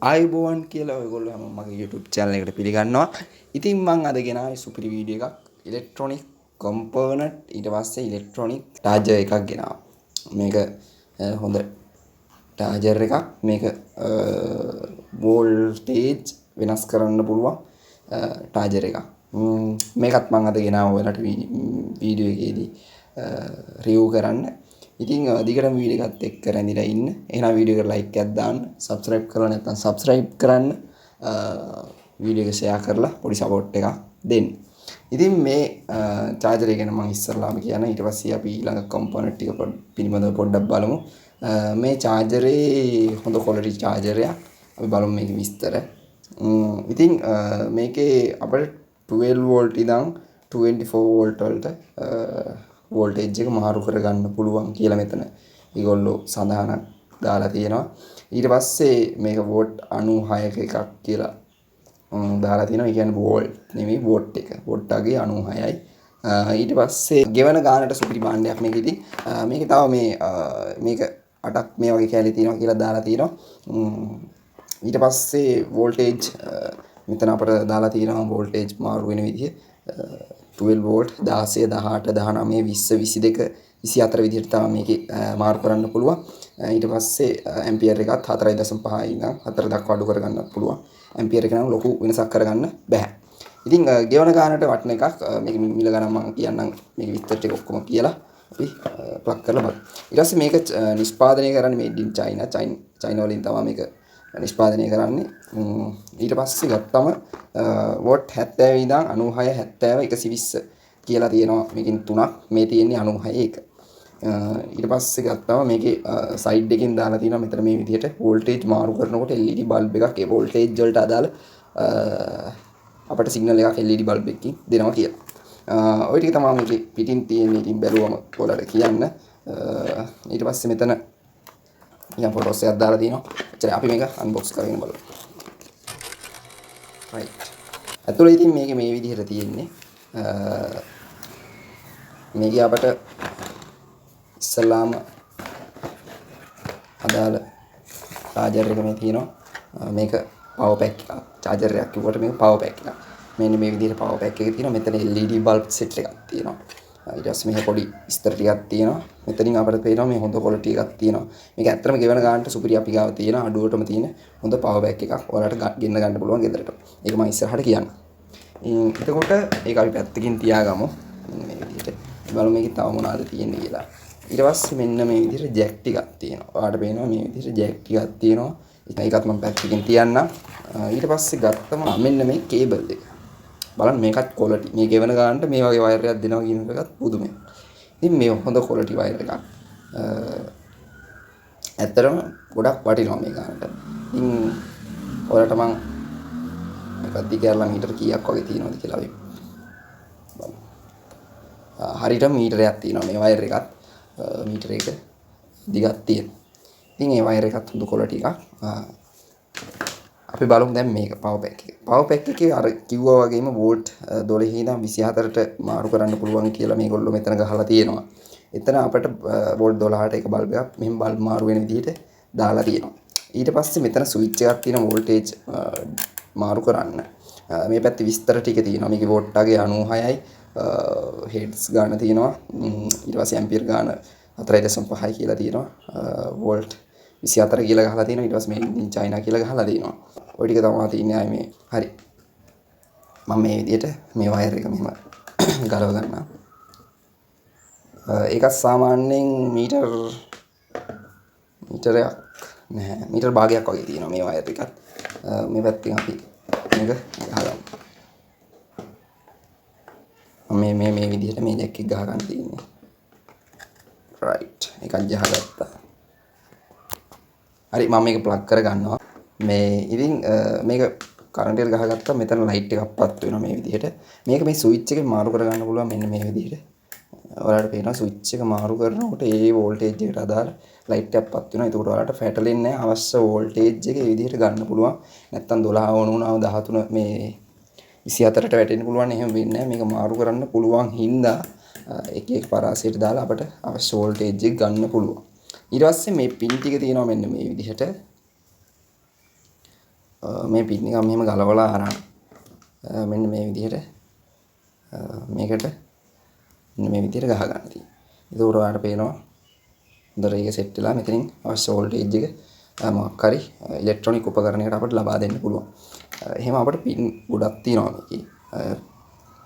ආයුබෝවන් කියලා ඔයගොල්ලෝ හැම මගේ YouTube channel එකට පිළිගන්නවා. ඉතින් මම අද ගෙනාවේ සුපිරි වීඩියෝ එකක් ඉලෙක්ට්‍රොනික කොම්පෝනන්ට් ඊට පස්සේ ඉලෙක්ට්‍රොනික charger එකක් ගෙනාවා. මේක හොඳ charger එකක්. මේක voltage වෙනස් කරන්න පුළුවන් charger එකක්. මේකත් මම අද ගෙනාවා ඔයාලට වීඩියෝ එකේදී review කරන්න. ඉතින් දිගටම වීඩියෝ එකත් එක්ක රැඳිලා ඉන්න. එහෙනම් වීඩියෝ එකට ලයික් එකක් දාන්න, subscribe කරලා නැත්නම් subscribe කරන්න, වීඩියෝ එක share කරලා පොඩි support එකක් දෙන්න. ඉතින් මේ charger එක ගැන මම ඉස්සරලාම කියන්න. ඊට පස්සේ අපි ඊළඟ component ටික පිළිබඳව පොඩ්ඩක් බලමු. මේ charger එකේ හොඳ quality charger එකක්. අපි බලමු මේකේ විස්තර. ඉතින් මේකේ අපිට 12 volt ඉඳන් 24 volt වලට voltage එක මාරු කරගන්න පුළුවන් කියලා මෙතන ඒගොල්ලෝ සඳහනක් දාලා තියෙනවා. ඊට පස්සේ මේක වෝට් 96ක එකක් කියලා දාලා තියෙනවා. ඒ කියන්නේ වෝල්ට් නෙමෙයි වෝට් එක. වෝට් අගේ 96යි. ඊට පස්සේ ගෙවන ගානට සුපිරි භාණ්ඩයක් මේක. ඉතින් මේකේ තව මේක 8ක් මේ වගේ කැලේ තියෙනවා කියලා දාලා තියෙනවා. ඊට පස්සේ voltage මෙතන අපිට දාලා තියෙනවා voltage මාරු වෙන විදිහ 12 volt 16 18 19 20 22 24 විදිහට තමයි මේකේ මාරු කරන්න පුළුවන්. ඊට පස්සේ ඇම්පියර් එකත් 4.5 ඉඳන් 4 දක්වා අඩු කරගන්නත් පුළුවන්. ඇම්පියර් එක නම් ලොකු වෙනසක් කරගන්න බෑ. ඉතින් ගෙවන ගානට වටින එකක්. මේක මිල ගණන් මම කියන්නම් මේක විස්තර ටික ඔක්කොම කියලා අපි ප්ලග් කරලා බලමු. ඊට පස්සේ මේක නිෂ්පාදනය කරන්නේ made in China. China වලින් තමයි මේක නිෂ්පාදනය කරන්නේ. ඊට පස්සේ ගත්තම වෝට් 70 ඉඳන් 96 70 120 කියලා තියෙනවා. මේකෙන් තුනක් මේ තියෙන්නේ 96 එක. ඊට පස්සේ ගත්තම මේකේ සයිඩ් එකකින් දාලා තියෙනවා මෙතන මේ විදිහට වෝල්ටේජ් මාරු කරනකොට LED බල්බ් එකක් ඒ වෝල්ටේජ් වලට අදාළ අපිට සිග්නල් එකක් LED බල්බ් එකකින් දෙනවා කියලා. ওই ටික තමයි මේකේ පිටින් තියෙන්නේ. ඉතින් බැලුවම ඔයාලට කියන්න. ඊට පස්සේ මෙතන නිකන් ෆොටෝස් එකක් දාලා තියෙනවා. එච්චරයි. අපි මේක අන්බොක්ස් කරගෙන බලමු. right. ඇතුළේ ඉතින් මේක මේ විදිහට තියෙන්නේ. මේක අපට ඉස්සලාම අදාළ charger එක මේ තියෙනවා. මේක power pack එකක්. charger එකක් කිව්වට මේක power pack එකක්. මෙන්න මේ විදිහට power pack එක තියෙනවා. මෙතන LED bulb set එකක් තියෙනවා. ඊට පස්සේ මෙහෙ පොඩි විස්තර ටිකක් තියෙනවා. මෙතනින් අපිට පේනවා මේ හොඳ quality එකක් තියෙනවා. මේක ඇත්තටම ගෙවන ගානට සුපිරි අපි ගාව තියෙන අඩුවටම තියෙන හොඳ power pack එකක්. ඔයාලට ගෙන්න ගන්න පුළුවන් ගෙදරට. ඒක මම ඉස්සරහට කියන්නම්. එතකොට ඒක අපි පැත්තකින් තියාගමු. මේ විදිහට බලමු මේකේ තව මොනවද තියෙන්නේ කියලා. ඊට පස්සේ මෙන්න මේ විදිහට ජැක් ටිකක් තියෙනවා. ඔයාලට පේනවා මේ විදිහට ජැක් ටිකක් තියෙනවා. ඒකත් මම පැත්තකින් තියන්නම්. ඊට පස්සේ ගත්තම මෙන්න මේ කේබල් එක. බලන්න මේකත් quality. මේ ගෙවන ගානට මේ වගේ වයර් එකක් දෙනවා කියන එකත් පුදුමයි. ඉතින් මේ හොඳ quality වයර් එකක්. ඇත්තටම ගොඩක් වටිනවා මේ ගානට. ඉතින් ඔයාලට මම මේක දිගහැරලා මීටර කීයක් වගේ තියෙනවද කියලා අපි බලමු. හරියට මීටරයක් තියෙනවා මේ වයර් එකත්. මීටර එක දිගක් තියෙනවා. ඉතින් මේ වයර් එකත් හොඳ quality එකක්. අපි බලමු දැන් මේක power pack එක. power pack එකේ අර කිව්වා වගේම වෝල්ට් 12 ඉඳන් 24ට මාරු කරන්න පුළුවන් කියලා මේගොල්ලෝ මෙතන ගහලා තියෙනවා. එතන අපිට වෝල්ට් 12ට එක බල්බ් එකක් මෙහෙම බල්බ් මාරු වෙන විදිහට දාලා තියෙනවා. ඊට පස්සේ මෙතන ස්විච් එකක් තියෙනවා වෝල්ටේජ් මාරු කරන්න. මේ පැත්තේ විස්තර ටික තියෙනවා. මේකේ වෝල්ට් අගේ 96යි හෙඩ්ස් ගාන තියෙනවා. ඊට පස්සේ ඇම්පියර් ගාන 4.5යි කියලා තියෙනවා. වෝල්ට් 24 කියලා ගහලා තියෙනවා. ඊට පස්සේ මේ චයිනා කියලා ගහලා තියෙනවා. ඔය ටික තමයි තියෙන්නේ. ආයේ මේ හරි. මම මේ විදිහට මේ වයර් එක මෙහෙම ගලව ගන්නවා. ඒකත් සාමාන්‍යයෙන් මීටරයක් නැහැ. මීටර භාගයක් වගේ තියෙනවා මේ වයර් එකත්. මේ පැත්තෙන් අපි මේක ගහගමු. මේ විදිහට මේ ජැක් එක ගහ ගන්න තියෙන්නේ. right. එකක් ගහගත්තා. හරි මම මේක ප්ලග් කරගන්නවා. මේ ඉතින් මේක කරන්ට් එක ගහගත්තා. මෙතන ලයිට් එකක් පත් වෙනවා මේ විදිහට. මේක මේ ස්විච් එකෙන් මාරු කරගන්න පුළුවන් මෙන්න මේ විදිහට. ඔයාලට පේනවා ස්විච් එක මාරු කරනකොට ඒ වෝල්ටේජ් එකට අදාළ ලයිට් එකක් පත් වෙනවා. ඒකට ඔයාලට පැටලෙන්නේ නැහැ. අවශ්‍ය වෝල්ටේජ් එක ඒ විදිහට ගන්න පුළුවන්. නැත්තම් 12 ඕන වුණාම 13 මේ 24ට වැටෙන්න පුළුවන්. එහෙම වෙන්නේ නැහැ. මේක මාරු කරන්න පුළුවන් හින්දා එක එක පරාසයට දාලා අපිට අවශ්‍ය වෝල්ටේජ් එක ගන්න පුළුවන්. ඊට පස්සේ මේ පින් ටික තියෙනවා මෙන්න මේ විදිහට. මේ පින් එක මෙහෙම ගලවලා අරන් මෙන්න මේ විදිහට මේකට මෙන්න මේ විදිහට ගහ ගන්න තියෙනවා. ඒක උරාට පේනවා හොඳට ඒක සෙට් වෙලා මෙතනින් අවශ්‍ය වෝල්ටේජ් එක මොකක් හරි ඉලෙක්ට්‍රොනික උපකරණයකට අපිට ලබා දෙන්න පුළුවන්. එහෙම අපිට පින් ගොඩක් තියෙනවා මේකේ.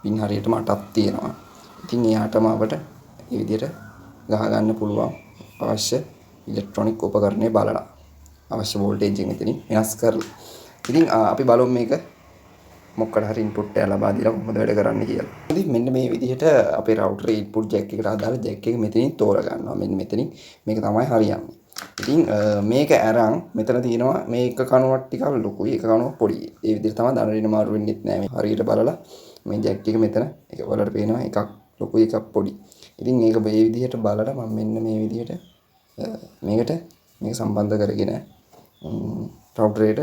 පින් හරියටම 8ක් තියෙනවා. ඉතින් එයාටම අපිට මේ විදිහට ගහ ගන්න පුළුවන් අවශ්‍ය ඉලෙක්ට්‍රොනික උපකරණය බලලා අවශ්‍ය වෝල්ටේජ් එක මෙතනින් වෙනස් කරලා. ඉතින් අපි බලමු මේක මොකක්ද හරි ඉන්පුට් එක ලබා දීලා කොහොමද වැඩ කරන්නේ කියලා. ඉතින් මෙන්න මේ විදිහට අපේ රවුටරේ ඉන්පුට් ජැක් එකට අදාළ ජැක් එක මෙතනින් තෝරා ගන්නවා. මෙන්න මෙතනින් මේක තමයි හරියන්නේ. ඉතින් මේක අරන් මෙතන තියෙනවා මේ එක කණුවක් ටිකක් ලොකුයි එක කණුවක් පොඩියි. ඒ විදිහට තමයි දනරින මාරු වෙන්නෙත් නෑ. මේ හරියට බලලා මේ ජැක් එක මෙතන එක වලට පේනවා එකක් ලොකුයි එකක් පොඩි. ඉතින් මේක මේ විදිහට බලලා මම මෙන්න මේ විදිහට මේකට මේක සම්බන්ධ කරගෙන රවුටරේට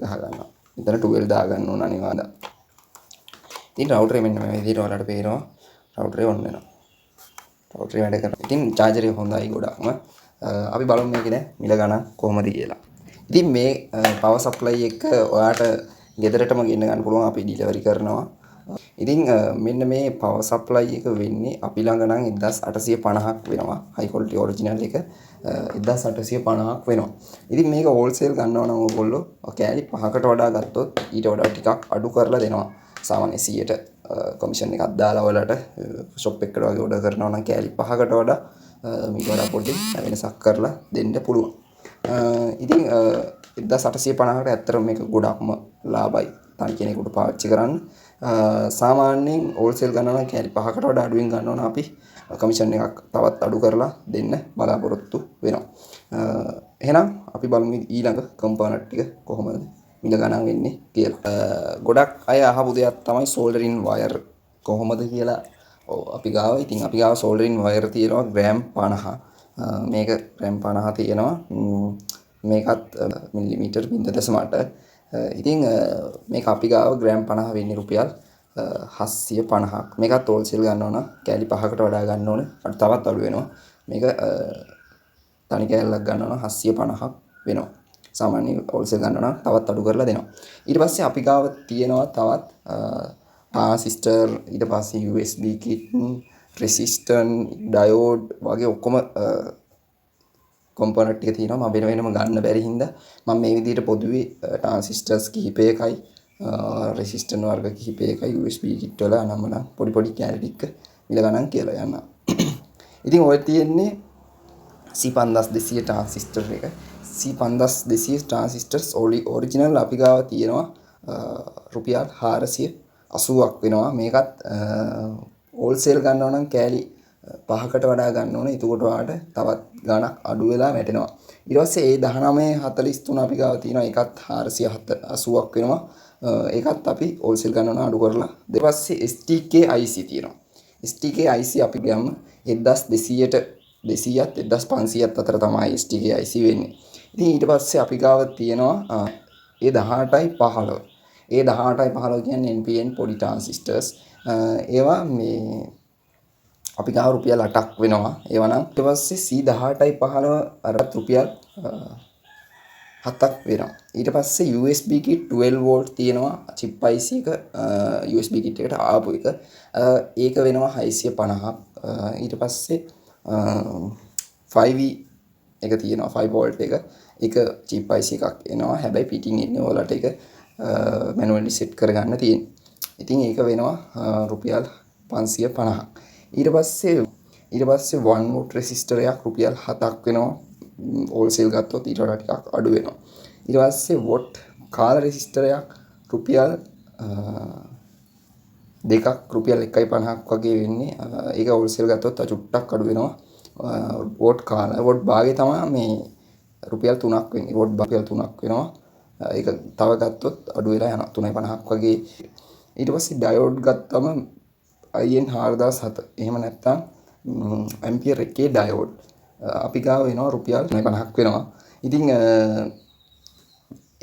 ගහ ගන්නවා. මෙතන 12 දා ගන්න ඕන අනිවාර්යයෙන්. ඉතින් රවුටරේ මෙන්න මේ විදිහට ඔයාලට පේනවා රවුටරේ ඔන් වෙනවා. රවුටරේ වැඩ කරනවා. ඉතින් චාර්ජර් එක හොඳයි ගොඩක්ම. අපි බලමු මේකේ දැන් මිල ගණන් කොහොමද කියලා. ඉතින් මේ පවර් සප්ලයි එක ඔයාට ගෙදරටම ගෙන්න ගන්න පුළුවන් අපි ඩිලිවරි කරනවා. ඉතින් මෙන්න මේ පවර් සප්ලයි එක වෙන්නේ අපි ළඟ නම් 1850ක් වෙනවා. හයි ක්වොලිටි ඔරිජිනල් එක 1850ක් වෙනවා. ඉතින් මේක හෝල්සේල් ගන්නවා නම් ඕගොල්ලෝ කෑලි 5කට වඩා ගත්තොත් ඊට වඩා ටිකක් අඩු කරලා දෙනවා. සාමාන්‍ය 100ට කමිෂන් එකක් දාලා වලට ෂොප් එකකට වගේ ඕඩර් කරනවා නම් කෑලි 5කට වඩා මේක වඩා පොඩි වෙනසක් කරලා දෙන්න පුළුවන්. ඉතින් 1850කට ඇත්තටම මේක ගොඩක්ම ලාභයි. තනි කෙනෙකුට පාවිච්චි කරන්න. සාමාන්‍යයෙන් හෝල්සේල් ගන්නවා නම් කෑලි 5කට වඩා අඩුවෙන් ගන්නවා නම් අපි කමිෂන් එකක් තවත් අඩු කරලා දෙන්න බලාපොරොත්තු වෙනවා. එහෙනම් අපි බලමු ඊළඟ කම්පෝනන්ට් ටික කොහොමද මිල ගණන් වෙන්නේ කියලා. ගොඩක් අය අහපු දෙයක් තමයි සෝල්ඩරින් වයර් කොහොමද කියලා. අපි ගාව ඉතින් අපි ගාව සෝල්ඩරින් වයර් තියෙනවා ග්‍රෑම් 50. මේක ග්‍රෑම් 50 තියෙනවා. මේකත් මිලිමීටර් 0.8. ඉතින් මේක අපි ගාව ග්‍රෑම් 50 වෙන්නේ රුපියල් 750ක්. මේකත් හෝල්සේල් ගන්නවා නම් කෑලි 5කට වඩා ගන්න ඕනේ. අර තවත් අඩු වෙනවා. මේක තනි කෑල්ලක් ගන්නවා නම් 750ක් වෙනවා. සාමාන්‍ය හෝල්සේල් ගන්නවා නම් තවත් අඩු කරලා දෙනවා. ඊට පස්සේ අපි ගාව තියෙනවා තවත් ट्रांजिस्टर ඊට පස්සේ USB kit resistor diode වගේ ඔක්කොම කොම්පොනන්ට් ටික තියෙනවා. මම වෙන වෙනම ගන්න බැරි හින්දා මම මේ විදිහට පොදුවේ ट्रांजिस्टर्स කිහිපයකයි resistor වර්ග කිහිපයකයි USB kit වල අනම්මනම් පොඩි පොඩි කැලි ටික මිල ගණන් කියලා යනවා. ඉතින් ඔය තියෙන්නේ C50200 ट्रांजिस्टर එක. C50200 ट्रांजिस्टर्स ඔරිජිනල් අපි ගාව තියෙනවා රුපියල් 480ක් වෙනවා. මේකත් හෝල්සේල් ගන්නවා නම් කෑලි 5කට වඩා ගන්න ඕනේ. එතකොට ඔයාලට තවත් ගණක් අඩු වෙලා වැටෙනවා. ඊට පස්සේ ඒ 1943 අපි ගාව තියෙනවා. ඒකත් 480ක් වෙනවා. ඒකත් අපි හෝල්සේල් ගන්නවා නම් අඩු කරලා. ඊට පස්සේ STK IC තියෙනවා. STK IC අපි ගියම 1200ට 200ත් 1500ත් අතර තමයි STK IC වෙන්නේ. ඉතින් ඊට පස්සේ අපි ගාව තියෙනවා ඒ 18යි 15. ඒ 18යි 15 කියන්නේ NPN පොඩි ट्रांजिस्टर्स. ඒවා මේ අපි ගාව රුපියල් 8ක් වෙනවා. ඒවා නම් ඊට පස්සේ C18යි 15 අරත් රුපියල් 7ක් වෙනවා. ඊට පස්සේ USB kit 12 volt තියෙනවා. chip IC එක USB kit එකට ආපු එක. ඒක වෙනවා 650ක්. ඊට පස්සේ 5V එක තියෙනවා 5 volt එක. ඒක chip IC එකක් එනවා. හැබැයි පිටින් එන්නේ ඔයාලට ඒක manually set කරගන්න තියෙනවා. ඉතින් ඒක වෙනවා රුපියල් 550ක්. ඊට පස්සේ 1 watt resistor එකක් රුපියල් 7ක් වෙනවා. හෝල්සේල් ගත්තොත් ඊට වඩා ටිකක් අඩු වෙනවා. ඊට පස්සේ watt කාල resistor එකක් රුපියල් 2ක් රුපියල් 1.50ක් වගේ වෙන්නේ. ඒක හෝල්සේල් ගත්තොත් චුට්ටක් අඩු වෙනවා. watt කාල watt භාගය තමයි මේ රුපියල් 3ක් වෙන්නේ. watt රුපියල් 3ක් වෙනවා. ඒක තව ගත්තොත් අඩු වෙලා යනවා 3.50ක් වගේ. ඊට පස්සේ diode ගත්තම IN 4007. එහෙම නැත්නම් ampere එකේ diode අපි ගාව වෙනවා රුපියල් 50ක් වෙනවා. ඉතින්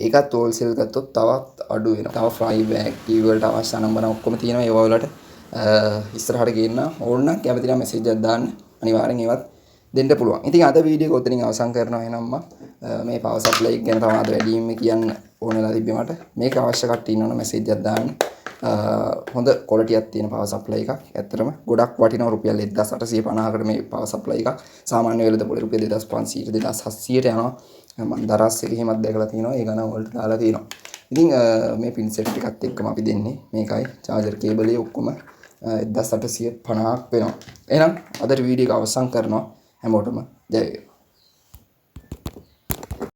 ඒකත් හෝල්සේල් ගත්තොත් තවත් අඩු වෙනවා. තව fly back TV වලට අවශ්‍ය නම්බර ඔක්කොම තියෙනවා. ඒවා වලට ඉස්සරහට ගේන්න ඕන නම් කැමති නම් මැසේජ් එකක් දාන්න. අනිවාර්යෙන් ඒවත් දෙන්න පුළුවන්. ඉතින් අද වීඩියෝ එක ඔතනින් අවසන් කරනවා එහෙනම් මේ පවර් සප්ලයි එක ගැන තමයි අද වැඩිම කියන්න ඕනලා තිබ්බේ මට. මේක අවශ්‍ය කට්ටිය ඉන්නවනේ මැසේජ් එකක් දාන්න. හොඳ ක්වොලිටියක් තියෙන පවර් සප්ලයි එකක්. ඇත්තටම ගොඩක් වටිනවා රුපියල් 1850කට මේ පවර් සප්ලයි එකක්. සාමාන්‍ය වෙලද පොලේ රුපියල් 2500ට 2700ට යනවා. මම දරස් එක එහෙමත් දැකලා තියෙනවා. ඒ ගණන් වලට දාලා තියෙනවා. ඉතින් මේ පින් සෙට් එකත් එක්කම අපි දෙන්නේ මේකයි චාර්ජර් කේබලේ ඔක්කොම 1850ක් වෙනවා. එහෙනම් අදට වීඩියෝ එක අවසන් කරනවා. හැමෝටම ජය වේවා.